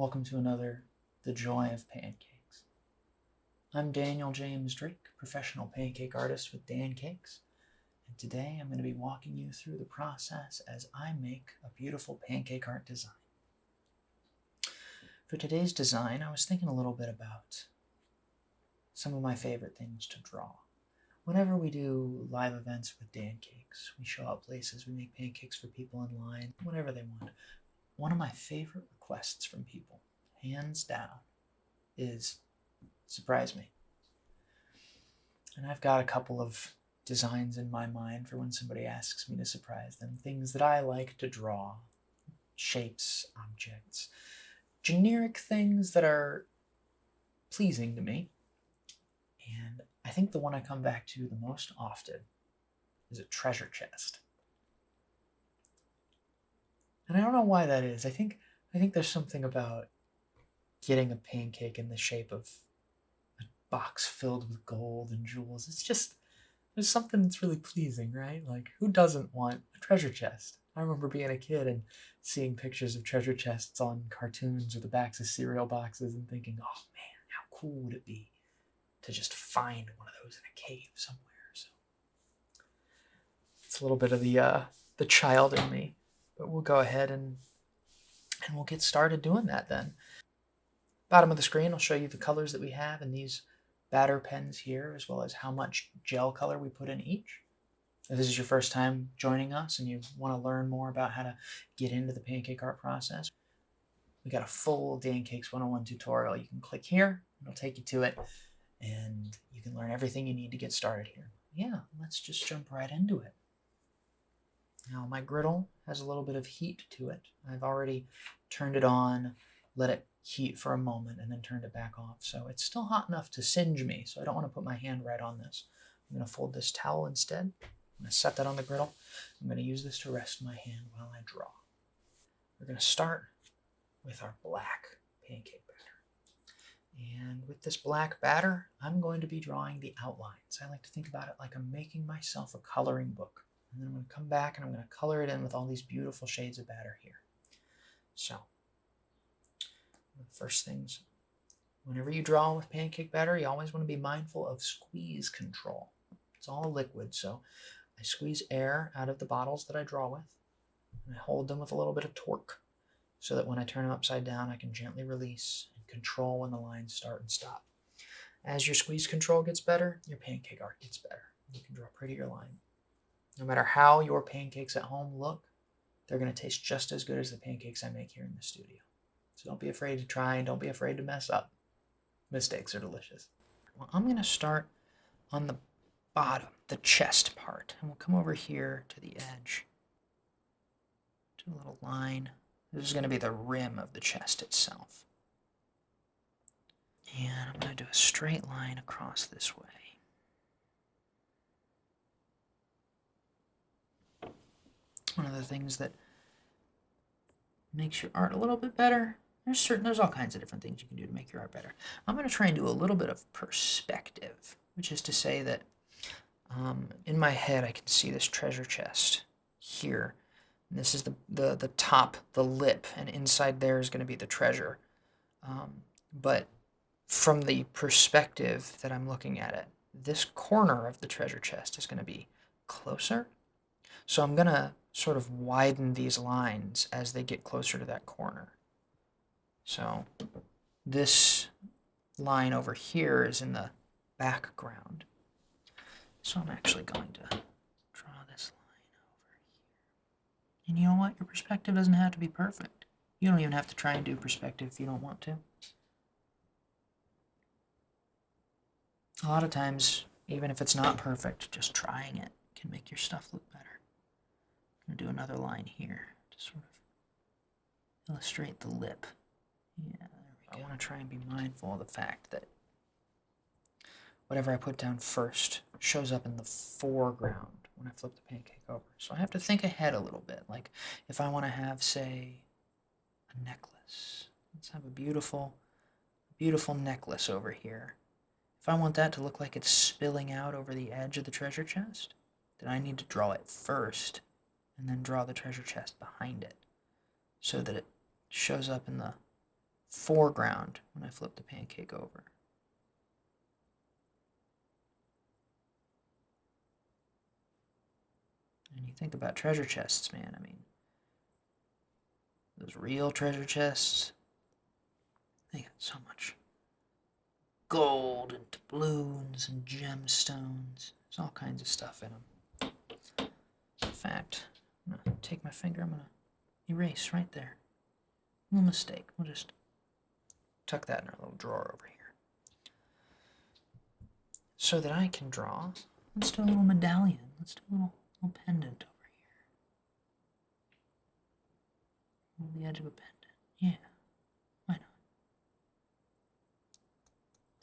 Welcome to another The Joy of Pancakes. I'm Daniel James Drake, professional pancake artist with Dancakes, and today I'm going to be walking you through the process as I make a beautiful pancake art design. For today's design, I was thinking a little bit about some of my favorite things to draw. Whenever we do live events with Dancakes, we show up places, we make pancakes for people in line, whatever they want. One of my favorite requests from people, hands down, is surprise me. And I've got a couple of designs in my mind for when somebody asks me to surprise them. Things that I like to draw, shapes, objects, generic things that are pleasing to me. And I think the one I come back to the most often is a treasure chest. And I don't know why that is. I think there's something about getting a pancake in the shape of a box filled with gold and jewels. It's just, there's something that's really pleasing, right? Like, who doesn't want a treasure chest? I remember being a kid and seeing pictures of treasure chests on cartoons or the backs of cereal boxes and thinking, oh man, how cool would it be to just find one of those in a cave somewhere. So it's a little bit of the child in me. But we'll go ahead and we'll get started doing that then. Bottom of the screen, I'll show you the colors that we have in these batter pens here, as well as how much gel color we put in each. If this is your first time joining us and you want to learn more about how to get into the pancake art process, we got a full Dancakes 101 tutorial. You can click here, it'll take you to it, and you can learn everything you need to get started here. Yeah, let's just jump right into it. Now my griddle has a little bit of heat to it. I've already turned it on, let it heat for a moment, and then turned it back off. So it's still hot enough to singe me, so I don't want to put my hand right on this. I'm going to fold this towel instead. I'm going to set that on the griddle. I'm going to use this to rest my hand while I draw. We're going to start with our black pancake batter. And with this black batter, I'm going to be drawing the outlines. I like to think about it like I'm making myself a coloring book. And then I'm going to come back and I'm going to color it in with all these beautiful shades of batter here. So, the first things, whenever you draw with pancake batter, you always want to be mindful of squeeze control. It's all liquid, so I squeeze air out of the bottles that I draw with, and I hold them with a little bit of torque, so that when I turn them upside down, I can gently release and control when the lines start and stop. As your squeeze control gets better, your pancake art gets better. You can draw a prettier line. No matter how your pancakes at home look, they're going to taste just as good as the pancakes I make here in the studio. So don't be afraid to try and don't be afraid to mess up. Mistakes are delicious. Well, I'm going to start on the bottom, the chest part. And we'll come over here to the edge. Do a little line. This is going to be the rim of the chest itself. And I'm going to do a straight line across this way. One of the things that makes your art a little bit better. There's all kinds of different things you can do to make your art better. I'm going to try and do a little bit of perspective, which is to say that in my head I can see this treasure chest here. And this is the top, the lip, and inside there is going to be the treasure. But from the perspective that I'm looking at it, this corner of the treasure chest is going to be closer. So I'm going to sort of widen these lines as they get closer to that corner. So this line over here is in the background. So I'm actually going to draw this line over here. And you know what? Your perspective doesn't have to be perfect. You don't even have to try and do perspective if you don't want to. A lot of times, even if it's not perfect, just trying it can make your stuff look better. I'm going to do another line here to sort of illustrate the lip. Yeah, there we go. I want to try and be mindful of the fact that whatever I put down first shows up in the foreground when I flip the pancake over. So I have to think ahead a little bit. Like if I want to have, say, a necklace. Let's have a beautiful, beautiful necklace over here. If I want that to look like it's spilling out over the edge of the treasure chest, then I need to draw it first and then draw the treasure chest behind it so that it shows up in the foreground when I flip the pancake over. And you think about treasure chests, man. I mean, those real treasure chests, they got so much gold and doubloons and gemstones. There's all kinds of stuff in them. In fact, I'm going to take my finger, I'm going to erase right there. No mistake. We'll just tuck that in our little drawer over here. So that I can draw, let's do a little medallion. Let's do a little pendant over here. On the edge of a pendant. Yeah, why not?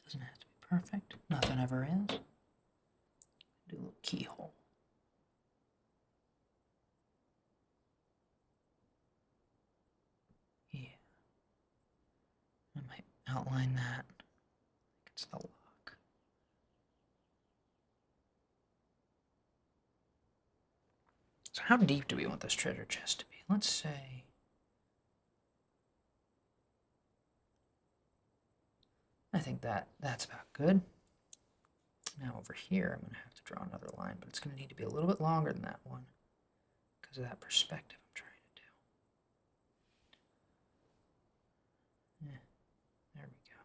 Doesn't have to be perfect. Nothing ever is. Do a little keyhole. Yeah. I might outline that. It's the lock. So how deep do we want this treasure chest to be? Let's say... I think that's about good. Now over here, I'm going to have to draw another line, but it's going to need to be a little bit longer than that one because of that perspective I'm trying to do. Yeah, there we go.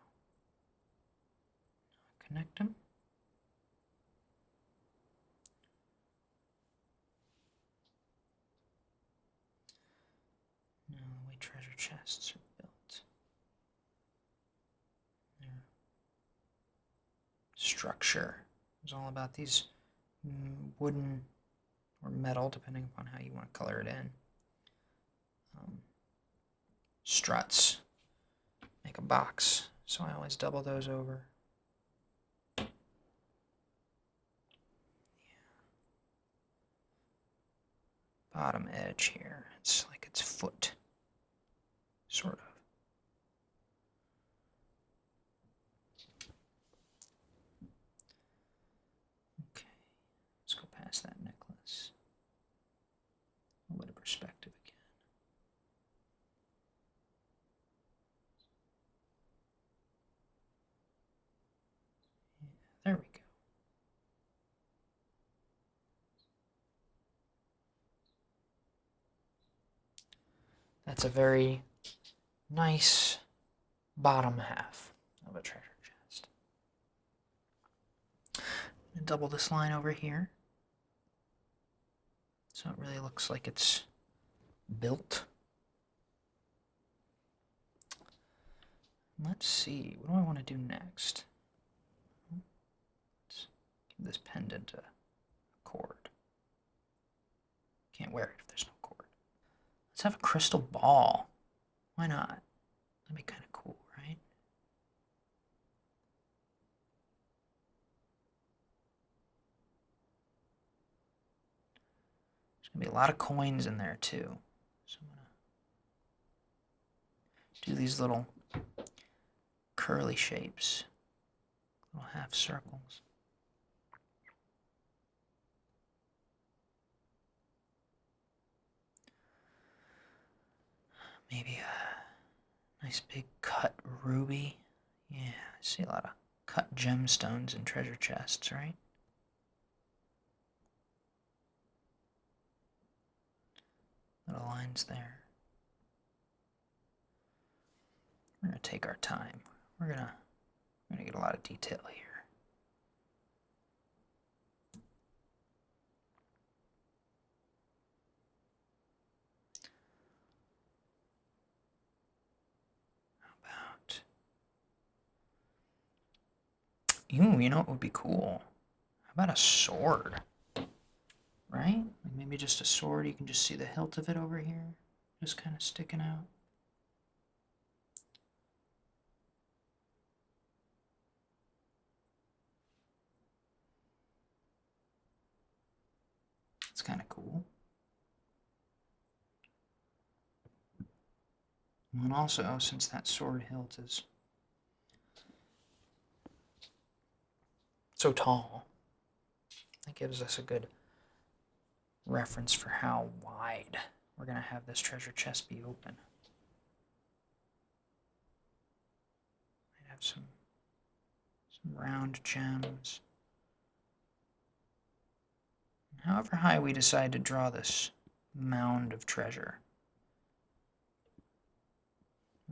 Now connect them. Now the way treasure chests are built. Their structure is all about these wooden or metal, depending upon how you want to color it in. Struts make a box, so I always double those over. Yeah. Bottom edge here, it's like its foot, sort of. Okay, let's go past that necklace. A little bit of perspective again. There we go. That's a very nice bottom half of a treasure chest. I'm going to double this line over here so it really looks like it's built. Let's see, what do I want to do next? Let's give this pendant a cord. Can't wear it if there's no cord. Let's have a crystal ball. Why not? That'd be kind of cool, right? There's going to be a lot of coins in there, too. So I'm going to do these little curly shapes, little half circles. Maybe a nice big cut ruby. Yeah, I see a lot of cut gemstones in treasure chests, right? Little lines there. We're going to take our time. We're gonna get a lot of detail here. Ooh, you know what would be cool? How about a sword? Right? Like maybe just a sword, you can just see the hilt of it over here, just kind of sticking out. It's kind of cool. And also, since that sword hilt is so tall, that gives us a good reference for how wide we're going to have this treasure chest be open. got some round gems. However high we decide to draw this mound of treasure.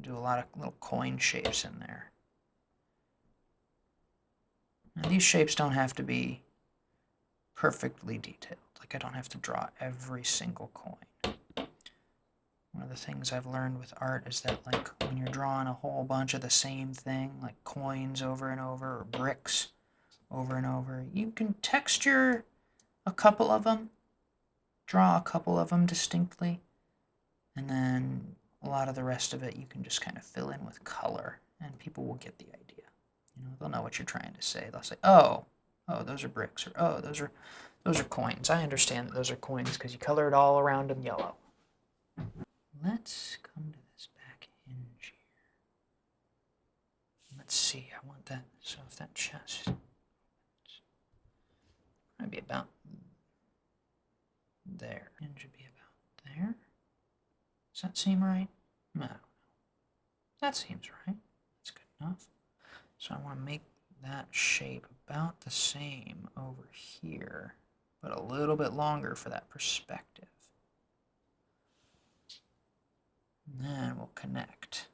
Do a lot of little coin shapes in there. Now, these shapes don't have to be perfectly detailed. Like, I don't have to draw every single coin. One of the things I've learned with art is that, like, when you're drawing a whole bunch of the same thing, like coins over and over, or bricks over and over, you can texture a couple of them, draw a couple of them distinctly, and then a lot of the rest of it you can just kind of fill in with color, and people will get the idea. You know, they'll know what you're trying to say. They'll say, oh, those are bricks, or oh, those are coins. I understand that those are coins because you color it all around in yellow. Let's come to this back hinge here. Let's see, I want that, so if that chest might be about there. Hinge would be about there. Does that seem right? No. That seems right. That's good enough. So I want to make that shape about the same over here, but a little bit longer for that perspective. And then we'll connect.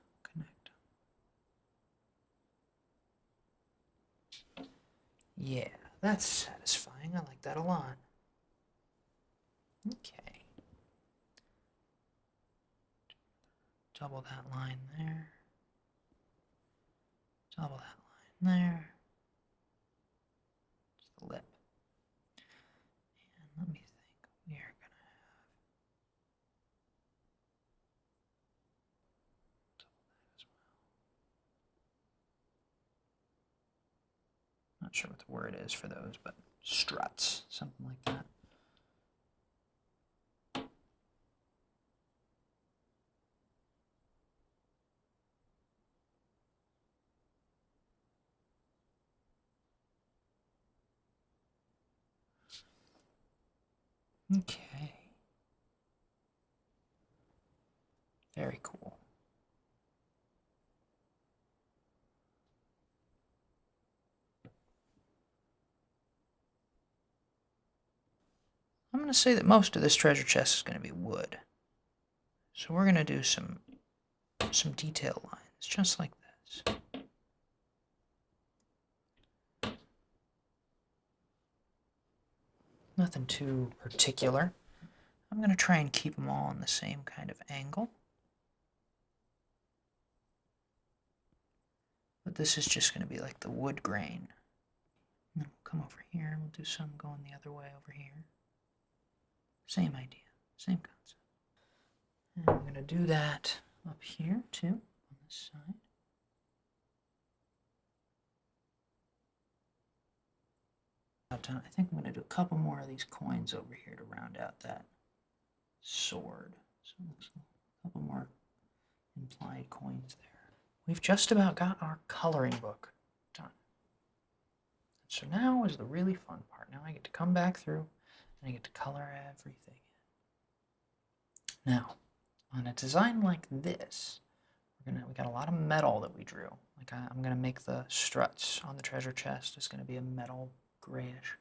Yeah, that's satisfying. I like that a lot. Okay. Double that line there. Double that line there. Just the lip. And let me think. We are going to have double that as well. Not sure what the word is for those, but struts, something like that. Okay. Very cool. I'm going to say that most of this treasure chest is going to be wood. So we're going to do some detail lines, just like this. Nothing too particular. I'm going to try and keep them all in the same kind of angle. But this is just going to be like the wood grain. And then we'll come over here and we'll do some going the other way over here. Same idea, same concept. And I'm going to do that up here too, on this side. I think I'm going to do a couple more of these coins over here to round out that sword. So it looks a couple more implied coins there. We've just about got our coloring book done. So now is the really fun part. Now I get to come back through and I get to color everything in. Now, on a design like this, we got a lot of metal that we drew. Like I'm going to make the struts on the treasure chest. It's going to be a metal grayish.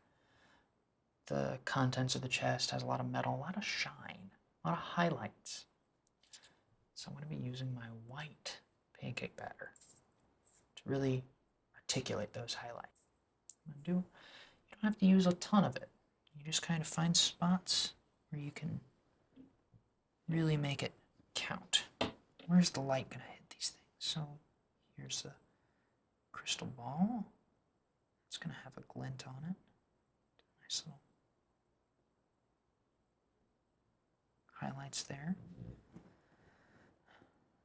The contents of the chest has a lot of metal, a lot of shine, a lot of highlights. So I'm going to be using my white pancake batter to really articulate those highlights. You don't have to use a ton of it. You just kind of find spots where you can really make it count. Where's the light going to hit these things? So here's the crystal ball. It's going to have a glint on it. Nice little highlights there.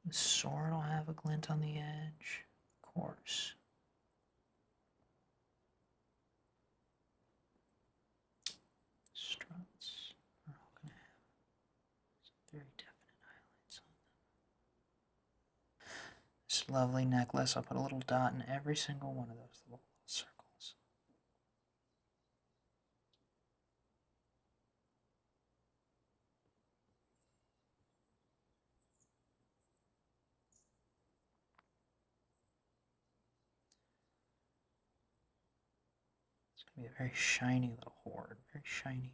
The sword will have a glint on the edge, of course. Struts are all going to have some very definite highlights on them. This lovely necklace, I'll put a little dot in every single one of those little circles. It's going to be a very shiny little hoard, very shiny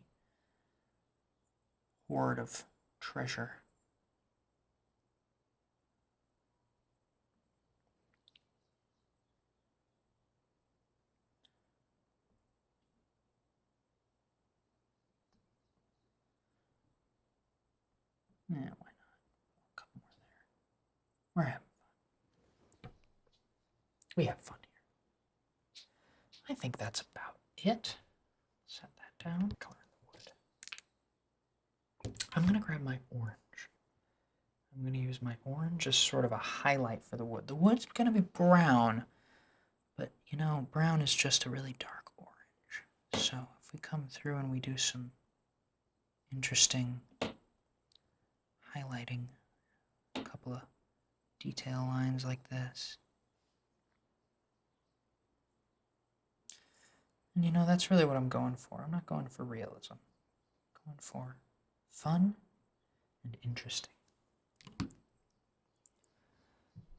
hoard of treasure. Yeah, why not? A couple more there. We're having fun. We have fun here. I think that's about it. Set that down. Color in the wood. I'm going to grab my orange. I'm going to use my orange as sort of a highlight for the wood. The wood's going to be brown, but you know, brown is just a really dark orange. So if we come through and we do some interesting highlighting, a couple of detail lines like this. And you know, that's really what I'm going for. I'm not going for realism. I'm going for fun and interesting.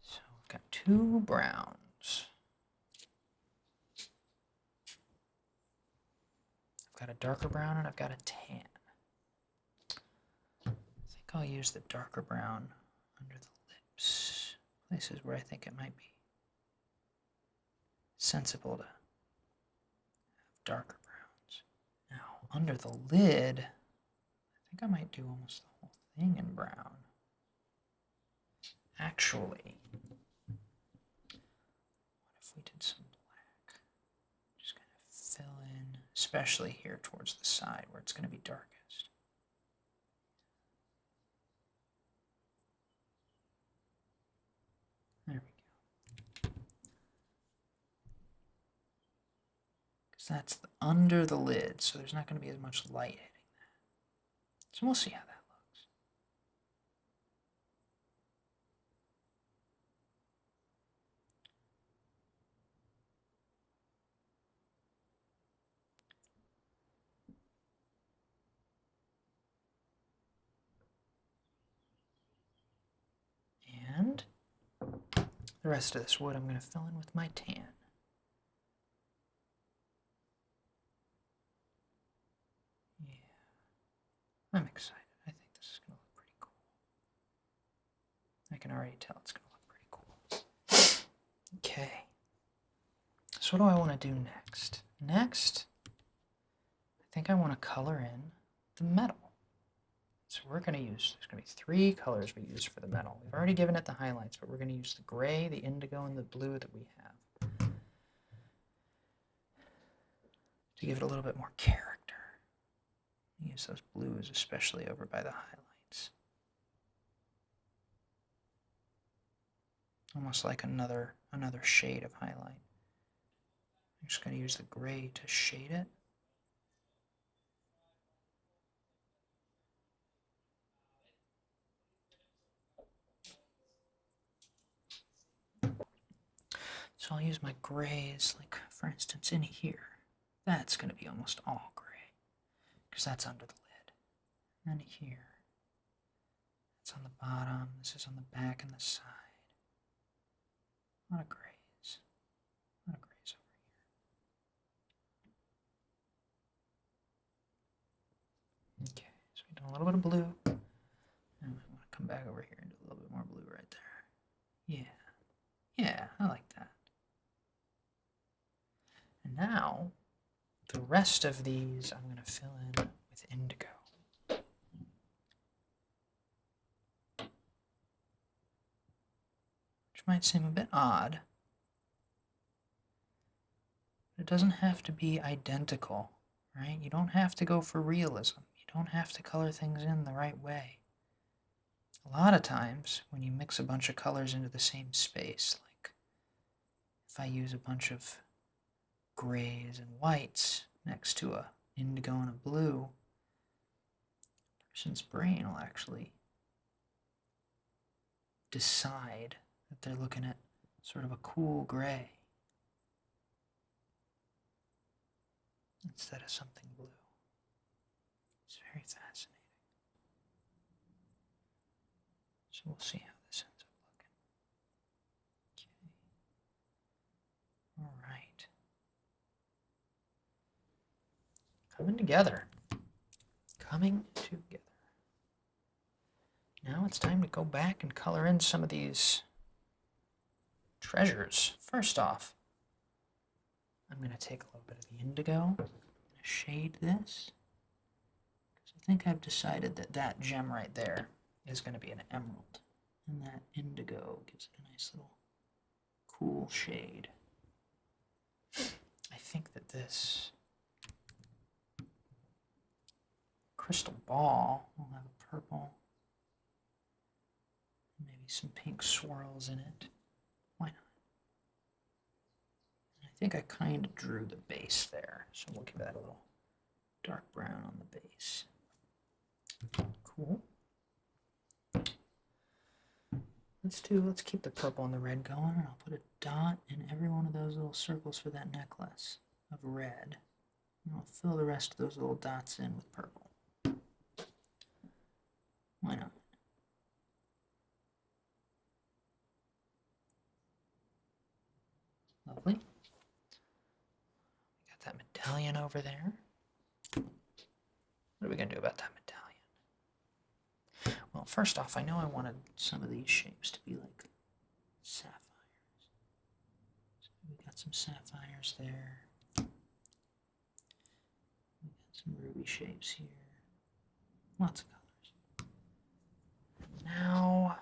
So I've got two browns. I've got a darker brown and I've got a tan. I think I'll use the darker brown under the lips, places where I think it might be sensible to have darker browns. Now, under the lid, I think I might do almost the whole thing in brown. Actually, what if we did some black? Just kind of fill in, especially here towards the side where it's going to be darkest. There we go. Because that's under the lid, so there's not going to be as much light hitting that. So we'll see how that looks. And the rest of this wood I'm going to fill in with my tan. Yeah, I'm excited. I think this is going to look pretty cool. I can already tell it's going to look pretty cool. Okay, so what do I want to do next? Next, I think I want to color in the metal. So we're going to use, there's going to be three colors we use for the metal. We've already given it the highlights, but we're going to use the gray, the indigo, and the blue that we have to give it a little bit more character. Use those blues, especially over by the highlights. Almost like another shade of highlight. I'm just going to use the gray to shade it. So I'll use my grays, like for instance in here. That's going to be almost all gray, because that's under the lid. And then here, it's on the bottom, this is on the back and the side. A lot of grays. A lot of grays over here. Okay, so we've done a little bit of blue. And I might want to come back over here and do a little bit more blue right there. Yeah, I like that. And now, the rest of these I'm going to fill in with indigo. Which might seem a bit odd, but it doesn't have to be identical, right? You don't have to go for realism. You don't have to color things in the right way. A lot of times, when you mix a bunch of colors into the same space, like if I use a bunch of grays and whites next to a indigo and a blue, a person's brain will actually decide that they're looking at sort of a cool gray instead of something blue. It's very fascinating. So we'll see how this ends up looking. Okay. All right. coming together. Coming together. Now it's time to go back and color in some of these treasures. First off, I'm going to take a little bit of the indigo and shade this. I think I've decided that that gem right there is going to be an emerald. And that indigo gives it a nice little cool shade. I think that this crystal ball will have a purple, maybe some pink swirls in it. Why not? And I think I kind of drew the base there, so we'll give that a little dark brown on the base. Cool. Let's keep the purple and the red going, and I'll put a dot in every one of those little circles for that necklace of red. And I'll fill the rest of those little dots in with purple. Why not? Lovely. We got that medallion over there. What are we going to do about that medallion? Well, first off, I know I wanted some of these shapes to be like sapphires. So we got some sapphires there. We got some ruby shapes here. Lots of colors. Now,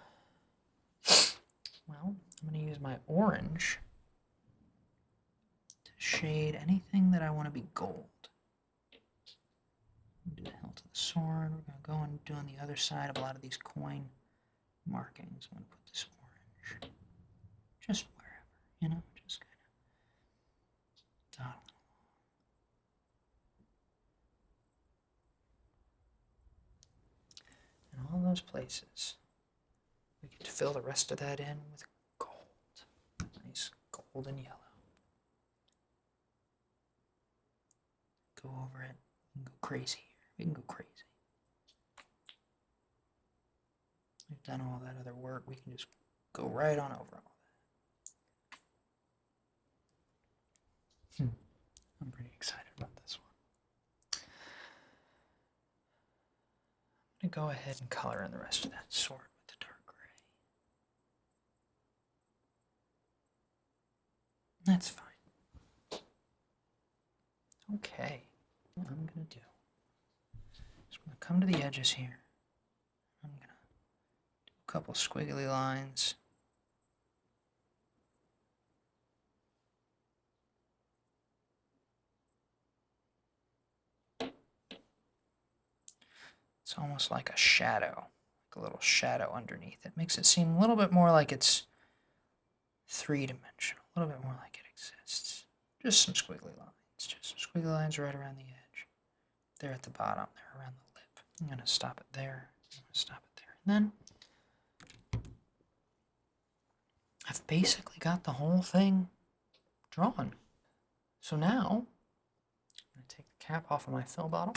well, I'm going to use my orange to shade anything that I want to be gold. Do the hilt of the sword. We're going to go and do on the other side of a lot of these coin markings. I'm going to put this orange just wherever, you know, just kind of dot along. In all those places, we get to fill the rest of that in with gold. Nice gold and yellow. Go over it and go crazy. We can go crazy. We've done all that other work. We can just go right on over all that. I'm pretty excited about this one. I'm going to go ahead and color in the rest of that sword with the dark gray. That's fine. Okay, what I'm going to do. I'm going to come to the edges here. I'm going to do a couple squiggly lines. It's almost like a shadow, like a little shadow underneath. It makes it seem a little bit more like it's three-dimensional, a little bit more like it exists. Just some squiggly lines. Just some squiggly lines right around the edge. There at the bottom, there around the lip. I'm going to stop it there. I'm going to stop it there. And then I've basically got the whole thing drawn. So now I'm going to take the cap off of my fill bottle.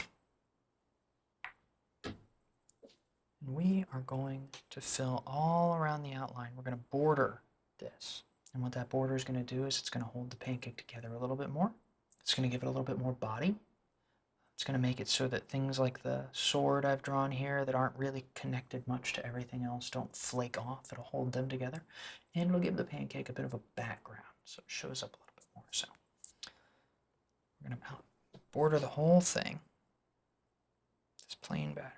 And we are going to fill all around the outline. We're going to border this. And what that border is going to do is it's going to hold the pancake together a little bit more. It's going to give it a little bit more body. It's going to make it so that things like the sword I've drawn here that aren't really connected much to everything else don't flake off. It'll hold them together. And it'll give the pancake a bit of a background so it shows up a little bit more. So we're going to border the whole thing. This plain batter.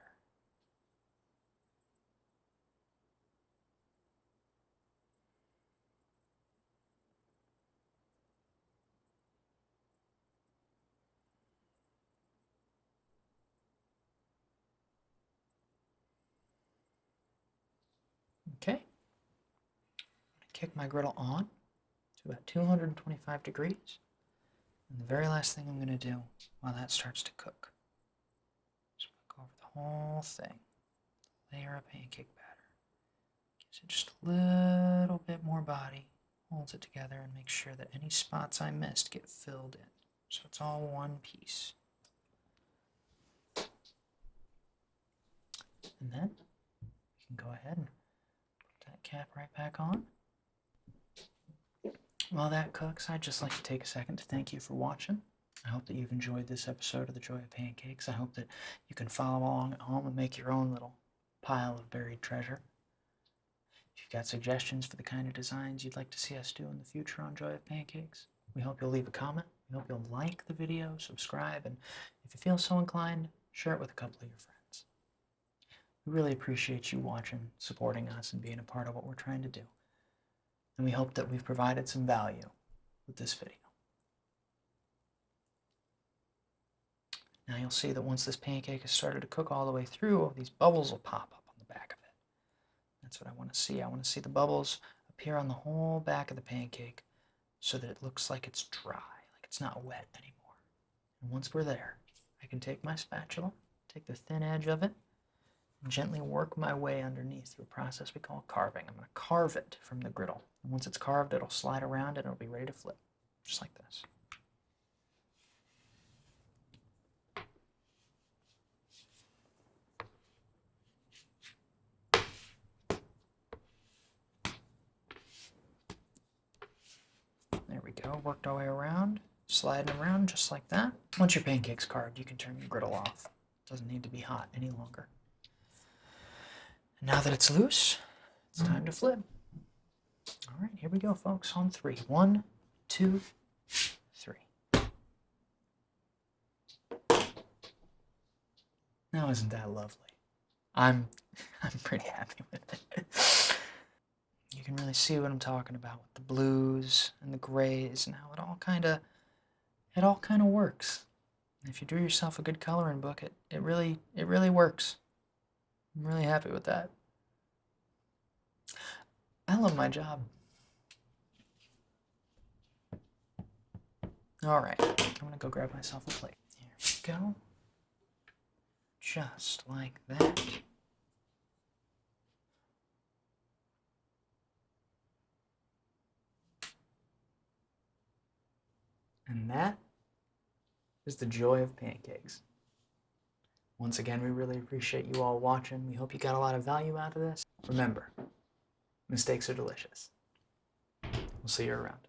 Okay, I'm going to kick my griddle on to about 225 degrees. And the very last thing I'm going to do while that starts to cook is go over the whole thing, layer of pancake batter. Gives it just a little bit more body, holds it together, and makes sure that any spots I missed get filled in. So it's all one piece. And then we can go ahead and that cap right back on. While that cooks, I'd just like to take a second to thank you for watching. I hope that you've enjoyed this episode of the Joy of Pancakes. I hope that you can follow along at home and make your own little pile of buried treasure. If you've got suggestions for the kind of designs you'd like to see us do in the future on Joy of Pancakes, we hope you'll leave a comment. We hope you'll like the video, subscribe, and if you feel so inclined, share it with a couple of your friends. We really appreciate you watching, supporting us, and being a part of what we're trying to do. And we hope that we've provided some value with this video. Now you'll see that once this pancake has started to cook all the way through, these bubbles will pop up on the back of it. That's what I want to see. I want to see the bubbles appear on the whole back of the pancake so that it looks like it's dry, like it's not wet anymore. And once we're there, I can take my spatula, take the thin edge of it, and gently work my way underneath through a process we call carving. I'm going to carve it from the griddle. And once it's carved, it'll slide around and it'll be ready to flip, just like this. There we go, worked our way around, sliding around just like that. Once your pancake's carved, you can turn your griddle off. It doesn't need to be hot any longer. And now that it's loose, it's time to flip. All right, here we go, folks, on 3. 1, 2, 3. Now, isn't that lovely? I'm pretty happy with it. You can really see what I'm talking about with the blues and the grays and how it all kind of works. And if you do yourself a good coloring book, it really works. I'm really happy with that. I love my job. All right, I'm gonna go grab myself a plate. Here we go. Just like that. And that is the joy of pancakes. Once again, we really appreciate you all watching. We hope you got a lot of value out of this. Remember, mistakes are delicious. We'll see you around.